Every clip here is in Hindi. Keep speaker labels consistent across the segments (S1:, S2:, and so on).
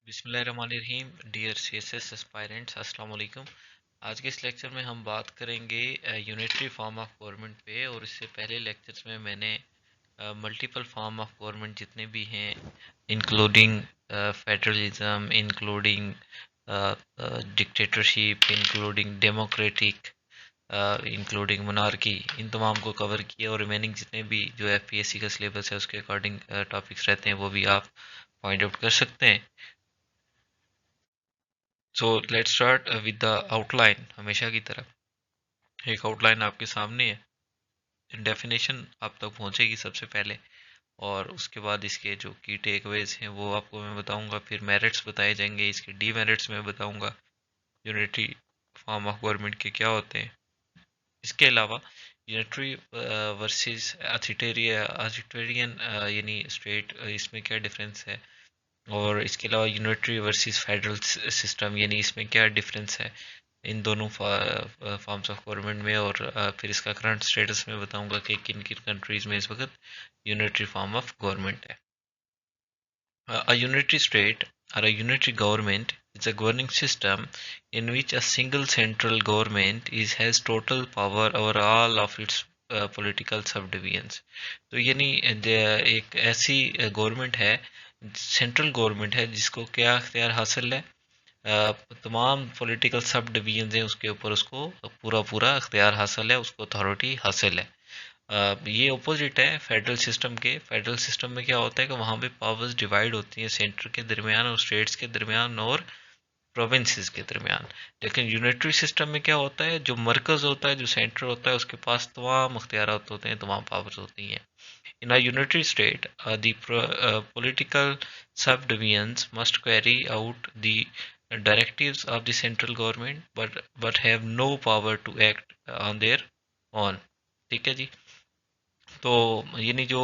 S1: बिस्मिल्लाहिर्रहमानिर्रहीम। डियर सीएसएस एस्पायरेंट्स, अस्सलाम वालेकुम। आज के इस लेक्चर में हम बात करेंगे यूनिटरी फॉर्म ऑफ गवर्नमेंट पे। और इससे पहले लेक्चर्स में मैंने मल्टीपल फॉर्म ऑफ गवर्नमेंट जितने भी हैं, including federalism, including dictatorship, including democratic, including monarchy, इन तमाम को कवर किया। और रिमेनिंग जितने भी जो एफपीएससी का सिलेबस है उसके अकॉर्डिंग टॉपिक्स रहते हैं वो भी आप पॉइंट आउट कर सकते हैं। So let's start with the outline. हमेशा की तरह एक आउटलाइन आपके सामने है। डेफिनेशन आप तक पहुंचेगी सबसे पहले, और उसके बाद इसके जो की टेकअवेज हैं वो आपको मैं बताऊंगा। फिर मेरिट्स बताए जाएंगे, इसके डीमेरिट्स मैं बताऊंगा। यूनिटरी फॉर्म ऑफ गवर्नमेंट के क्या होते हैं। इसके अलावा यूनिटरी वर्सेस अथिटेरियन यानी स्टेट, इसमें क्या डिफरेंस है। और इसके अलावा यूनिटरी वर्सेस फेडरल सिस्टम, यानी इसमें क्या डिफरेंस है इन दोनों फॉर्म्स ऑफ गवर्नमेंट में। और फिर इसका करंट स्टेटस में बताऊंगा कि किन किन कंट्रीज़ में इस वक्त यूनिटरी फॉर्म ऑफ गवर्नमेंट है। A unitary state or a unitary government is a governing system in which a single central government has total power over all of its political subdivisions। तो यानी एक ऐसी गवर्नमेंट है, सेंट्रल गवर्नमेंट है, जिसको क्या अख्तियार हासिल है, तमाम पॉलिटिकल सब डिवीजन हैं उसके ऊपर उसको पूरा पूरा अख्तियार हासिल है, उसको अथॉरिटी हासिल है। ये अपोजिट है फेडरल सिस्टम के। फेडरल सिस्टम में क्या होता है कि वहाँ पे पावर्स डिवाइड होती हैं सेंटर के दरमियान और स्टेट्स के दरमियान और प्रोविंसेस के दरमियान। लेकिन यूनिटरी सिस्टम में क्या होता है, जो मरकज़ होता है, जो सेंटर होता है, उसके पास तमाम अख्तियारात होते हैं, तमाम पावर्स होती हैं। In a unitary state the political subdivisions must carry out the directives of the central government but have no power to act on their own। ठीक है जी। तो यानी जो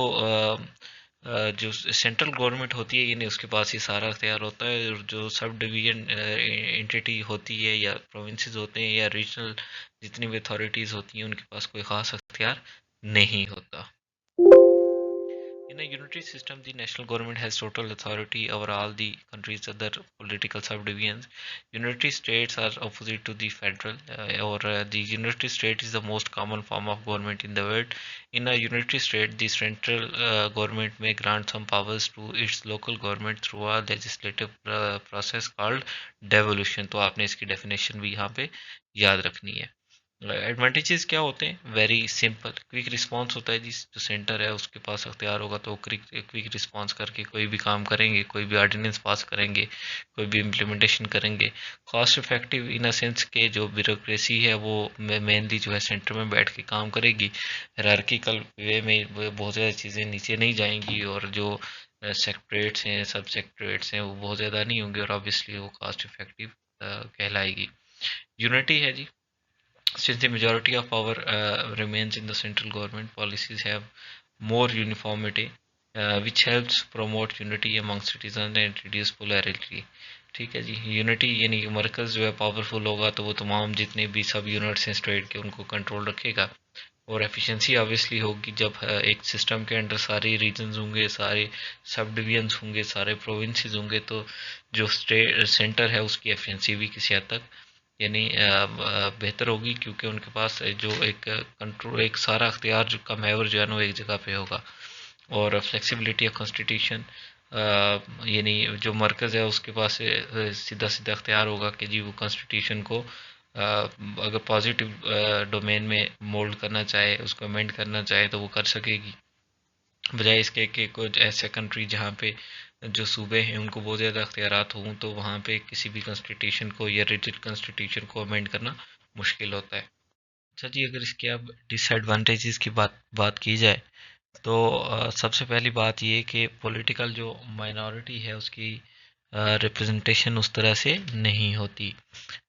S1: सेंट्रल गवर्नमेंट होती है, यानी उसके पास ये सारा अख्तियार होता है। और जो सब डिवीजन एंटिटी होती है, या प्रोविंसेस होते हैं, या रीजनल जितनी भी अथॉरिटीज़ होती हैं, उनके पास कोई ख़ास अख्तियार नहीं होता। In a unitary system, the national government has total authority over all the country's other political subdivisions. Unitary states are opposite to the federal, or the unitary state is the most common form of government in the world. In a unitary state, the central government may grant some powers to its local government through a legislative process called devolution। तो आपने इसकी definition भी यहाँ पे याद रखनी है। एडवांटेजेस क्या होते हैं, वेरी सिंपल, क्विक रिस्पांस होता है। जिस जो सेंटर है उसके पास अख्तियार होगा तो वो क्विक रिस्पांस करके कोई भी काम करेंगे, कोई भी ऑर्डिनेंस पास करेंगे, कोई भी इम्प्लीमेंटेशन करेंगे। Cost effective in a sense के जो ब्यूरोक्रेसी है वो मेनली जो है सेंटर में बैठ के काम करेगी। हायरार्किकल वे में बहुत ज़्यादा चीज़ें नीचे नहीं जाएंगी, और जो सेक्रेटरीट्स हैं, सब सेक्रेटरीट्स हैं, वो बहुत ज़्यादा नहीं होंगे, और ऑब्वियसली वो कॉस्ट इफेक्टिव कहलाएगी। यूनिटी है जी। Since the majority of power remains in the central government, policies have more uniformity, which helps promote unity among citizens and reduce polarity। ठीक है जी। यूनिटी यानी कि मरकज़ जो है पावरफुल होगा तो वो तमाम जितने भी सब यूनिट्स हैं स्टेट के उनको कंट्रोल रखेगा। और एफिशिएंसी ऑब्वियसली होगी जब एक सिस्टम के अंडर सारे रीजन्स होंगे, सारे सब डिवीजन्स होंगे, सारे प्रोविंसेस होंगे, तो जो स्टेट सेंटर है उसकी एफिशिएंसी भी किसी हद तक यानी बेहतर होगी, क्योंकि उनके पास जो एक कंट्रोल, एक सारा अख्तियार जो का महवर जो है ना वो एक जगह पे होगा। और फ्लेक्सिबिलिटी ऑफ कॉन्स्टिट्यूशन, यानी जो मरकज़ है उसके पास सीधा सीधा अख्तियार होगा कि जी वो कॉन्स्टिट्यूशन को अगर पॉजिटिव डोमेन में मोल्ड करना चाहे, उसको अमेंड करना चाहे तो वो कर सकेगी। बजाय इसके कि कुछ ऐसे कंट्री जहाँ पे जो सूबे हैं उनको बहुत ज़्यादा अख्तियारात हों, तो वहाँ पे किसी भी कॉन्स्टिट्यूशन को या रिजिड कॉन्स्टिट्यूशन को अमेंड करना मुश्किल होता है। अच्छा जी, अगर इसके अब डिसएडवांटेजेस की बात की जाए तो सबसे पहली बात ये कि पॉलिटिकल जो माइनॉरिटी है उसकी रिप्रेजेंटेशन उस तरह से नहीं होती।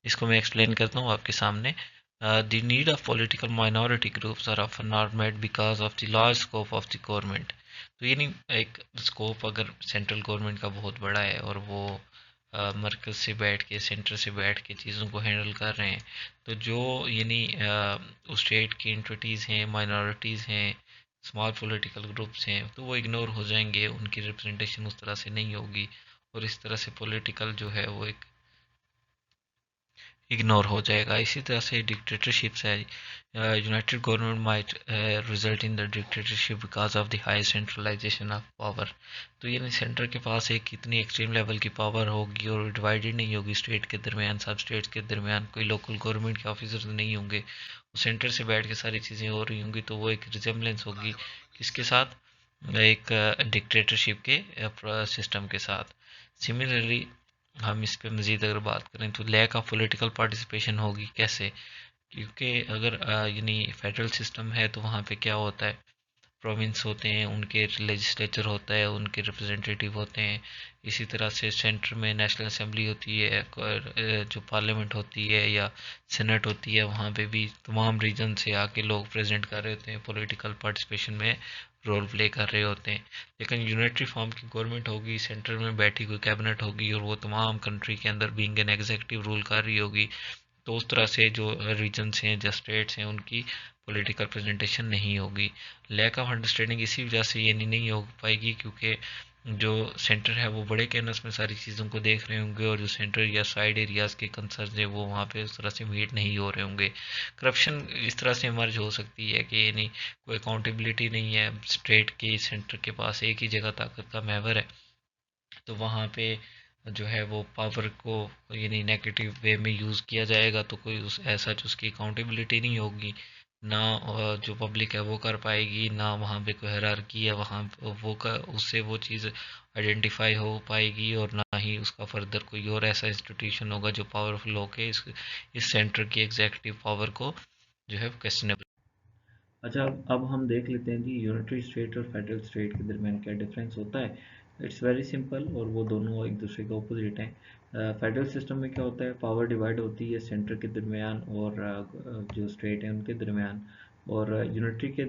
S1: इसको मैं एक्सप्लेन करता हूँ आपके सामने। The need of political minority groups are often not met because of the large scope of the government. तो यानी एक स्कोप अगर सेंट्रल गवर्नमेंट का बहुत बड़ा है और वो मरकज़ से बैठ के, सेंटर से बैठ के चीज़ों को हैंडल कर रहे हैं, तो जो यानी उस स्टेट की एंटिटीज़ हैं, माइनॉरिटीज़ हैं, स्मॉल पॉलिटिकल ग्रुप्स हैं, तो वो इग्नोर हो जाएंगे, उनकी रिप्रेजेंटेशन उस तरह से नहीं होगी। और इस तरह से पॉलिटिकल जो है वो एक इग्नोर हो जाएगा। इसी तरह से डिक्टेटरशिप्स है, united government might result in the dictatorship because of the high centralisation of power. तो यानी सेंटर के पास एक इतनी एक्सट्रीम लेवल की पावर होगी और डिवाइडेड नहीं होगी स्टेट के दरमियान, सब स्टेट्स के दरमियान, कोई लोकल गवर्नमेंट के ऑफिसर्स नहीं होंगे, सेंटर से बैठ के सारी चीज़ें हो रही होंगी, तो वो एक रिजेम्बलेंस होगी किसके साथ, एक डिक्टेटरशिप के सिस्टम के साथ। सिमिलरली हम इस पे मज़ीद अगर बात करें तो लैक ऑफ पॉलिटिकल पार्टिसिपेशन होगी। कैसे? क्योंकि अगर यानी फेडरल सिस्टम है तो वहाँ पे क्या होता है, प्रोविंस होते हैं, उनके लेजिस्लेचर होता है, उनके रिप्रेजेंटेटिव होते हैं। इसी तरह से सेंटर में नेशनल असेंबली होती है, जो पार्लियामेंट होती है या सेनेट होती है, वहाँ पे भी तमाम रीजन से आके लोग प्रेजेंट कर रहे होते हैं, पॉलिटिकल पार्टिसिपेशन में रोल प्ले कर रहे होते हैं। लेकिन यूनिटरी फॉर्म की गवर्नमेंट होगी, सेंटर में बैठी हुई कैबिनेट होगी और वो तमाम कंट्री के अंदर बीइंग एन एग्जीक्यूटिव रूल कर रही होगी, तो उस तरह से जो रीजन्स हैं, जो स्टेट्स हैं, उनकी पॉलिटिकल प्रेजेंटेशन नहीं होगी। लैक ऑफ अंडरस्टैंडिंग इसी वजह से ये नहीं हो पाएगी क्योंकि जो सेंटर है वो बड़े कैनस में सारी चीज़ों को देख रहे होंगे और जो सेंटर या साइड एरियाज़ के कंसर्न है वो वहाँ पे उस तरह से मीट नहीं हो रहे होंगे। करप्शन इस तरह से इमर्ज हो सकती है कि यानी कोई अकाउंटेबिलिटी नहीं है, स्टेट के सेंटर के पास एक ही जगह ताकत का महवर है, तो वहाँ पे जो है वो पावर को यानी नेगेटिव वे में यूज़ किया जाएगा, तो कोई उस ऐसा उसकी अकाउंटेबिलिटी नहीं होगी ना, जो पब्लिक है वो कर पाएगी ना, वहाँ पे कोई हायरार्की है वहाँ वो कर उससे वो चीज़ आइडेंटिफाई हो पाएगी, और ना ही उसका फर्दर कोई और ऐसा इंस्टीट्यूशन होगा जो पावरफुल होके इस सेंटर की एग्जीक्यूटिव पावर को जो है क्वेश्चनेबल। अच्छा, अब हम देख लेते हैं जी यूनिटरी स्टेट और फेडरल स्टेट के दरमियान क्या डिफरेंस होता है। इट्स वेरी सिंपल और वो दोनों एक दूसरे के ऑपोजिट हैं। फेडरल सिस्टम में क्या होता है, पावर डिवाइड होती है सेंटर के दरमियान और जो स्टेट हैं उनके दरमियान। और यूनिटरी के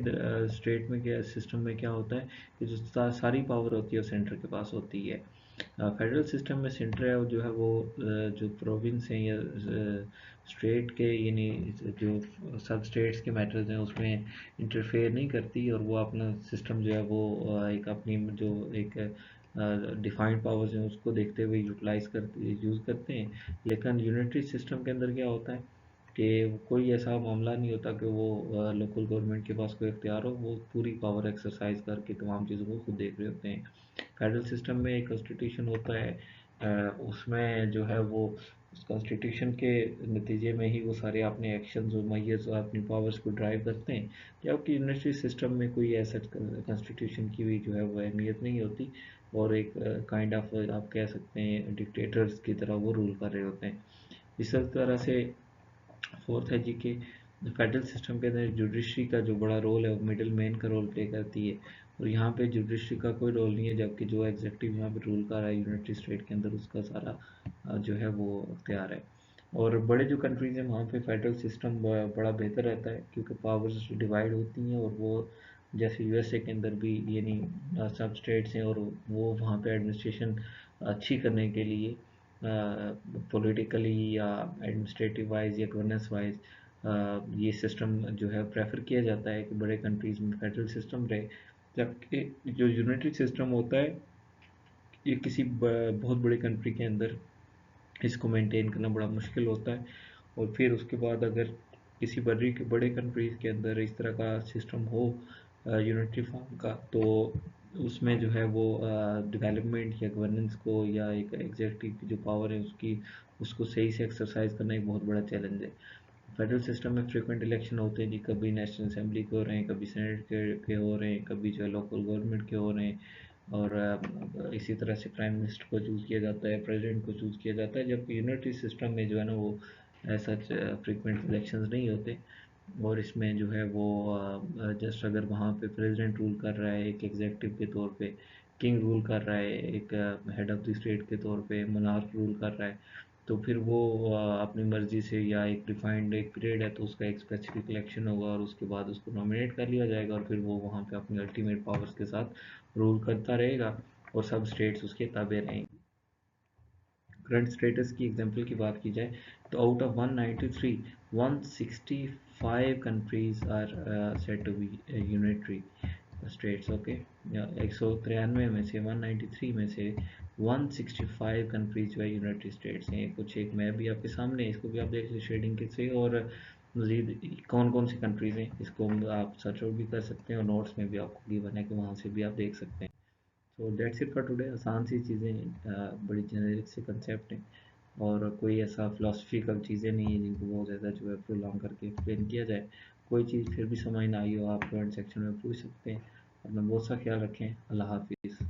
S1: स्टेट में क्या सिस्टम में क्या होता है कि जो सारी पावर होती है वो सेंटर के पास होती है। फेडरल सिस्टम में सेंटर है जो है वो जो प्रोविंस हैं या स्टेट के यानी जो सब स्टेट्स के मैटर्स हैं उसमें इंटरफेयर नहीं करती, और वो अपना सिस्टम जो है वो एक अपनी जो एक डिफाइंड पावर्स हैं उसको देखते हुए यूटिलाइज करते यूज़ करते हैं। लेकिन यूनिटरी सिस्टम के अंदर क्या होता है कि कोई ऐसा मामला नहीं होता कि वो लोकल गवर्नमेंट के पास कोई इख्तियार हो, वो पूरी पावर एक्सरसाइज करके तमाम चीज़ों को खुद देख रहे होते हैं। फेडरल सिस्टम में एक कॉन्स्टिट्यूशन होता है, उसमें जो है वो उस कॉन्स्टिट्यूशन के नतीजे में ही वो सारे अपने एक्शंस और मैयर्स और अपनी पावर्स को ड्राइव करते हैं। जबकि यूनिटरी सिस्टम में कोई ऐसा कॉन्स्टिट्यूशन की भी जो है वो अहमियत नहीं होती, और एक काइंड ऑफ आप कह सकते हैं डिक्टेटर्स की तरह वो रूल कर रहे होते हैं। इस तरह से फोर्थ है जी के फेडरल सिस्टम के अंदर जुडिशरी का जो बड़ा रोल है वो मिडिल मैन का रोल प्ले करती है, और यहाँ पे जुडिशरी का कोई रोल नहीं है, जबकि जो एग्जेक्टिव यहाँ पे रूल कर रहा है यूनाइटेड स्टेट के अंदर उसका सारा जो है वो अख्तियार है। और बड़े जो कंट्रीज़ हैं वहाँ पे फेडरल सिस्टम बड़ा बेहतर रहता है क्योंकि पावर्स डिवाइड होती हैं, और वो जैसे यूएसए के अंदर भी यानी सब स्टेट्स हैं और वो वहाँ पे एडमिनिस्ट्रेशन अच्छी करने के लिए पॉलिटिकली या एडमिनिस्ट्रेटिव वाइज या गवर्नेंस वाइज ये सिस्टम जो है प्रेफर किया जाता है कि बड़े कंट्रीज़ में फेडरल सिस्टम रहे। जबकि जो यूनिटरी सिस्टम होता है ये किसी बहुत बड़ी कंट्री के अंदर इसको मेंटेन करना बड़ा मुश्किल होता है, और फिर उसके बाद अगर किसी बड़ी बड़े कंट्रीज़ के अंदर इस तरह का सिस्टम हो यूनिटरी फॉर्म का, तो उसमें जो है वो डेवलपमेंट या गवर्नेंस को या एक एग्जेक्टिव की जो पावर है उसको सही से एक्सरसाइज करना एक बहुत बड़ा चैलेंज है। फेडरल सिस्टम में फ्रीक्वेंट इलेक्शन होते हैं जी, कभी नेशनल असेंबली के हो रहे हैं, कभी सेनेट के हो रहे हैं, कभी जो है लोकल गवर्नमेंट के हो रहे हैं, और इसी तरह से प्राइम मिनिस्टर को चूज़ किया जाता है, प्रेसिडेंट को चूज़ किया जाता है, जबकि यूनिटरी सिस्टम में जो है ना वो ऐसा फ्रीक्वेंट इलेक्शंस नहीं होते। और इसमें जो है वो जस्ट अगर वहाँ पे प्रेसिडेंट रूल कर रहा है एक एग्जेक्टिव के तौर पे, किंग रूल कर रहा है एक हेड ऑफ द स्टेट के तौर पे, मोनार्क रूल कर रहा है, तो फिर वो अपनी मर्जी से या एक डिफाइंड एक पीरियड है तो उसका एक स्पेसिफिक इलेक्शन होगा और उसके बाद उसको नॉमिनेट कर लिया जाएगा, और फिर वो वहाँ पे अपनी अल्टीमेट पावर्स के साथ रूल करता रहेगा और सब स्टेट्स उसके ताबे रहेंगी। करंट स्टेटस की एग्जांपल की बात की जाए तो out of 193 165 countries are said to be unitary states. Okay, 193 में से 193 में से
S2: 165 कंट्रीज व यूनाइटेड स्टेट्स हैं। कुछ एक मैप भी आपके सामने है, इसको भी आप देख लीजिए शेडिंग के से, और मज़ीद कौन कौन सी कंट्रीज़ हैं इसको आप सर्च आउट भी कर सकते हैं, और नोट्स में भी आपको गिवन है कि वहाँ से भी आप देख सकते हैं। तो दैट्स इट फॉर टुडे। आसान सी चीज़ें, बड़ी जेनेरिक से कंसेप्ट हैं, और कोई ऐसा फ़िलासफ़िकल चीज़ें नहीं है जिनको बहुत ज़्यादा जो है प्रोलॉन्ग करके एक्सप्लेन किया जाए। कोई चीज़ फिर भी समझ ना आई हो, आप कमेंट सेक्शन में पूछ सकते हैं। अपना बहुत सा ख्याल रखें। अल्लाह हाफ़िज़।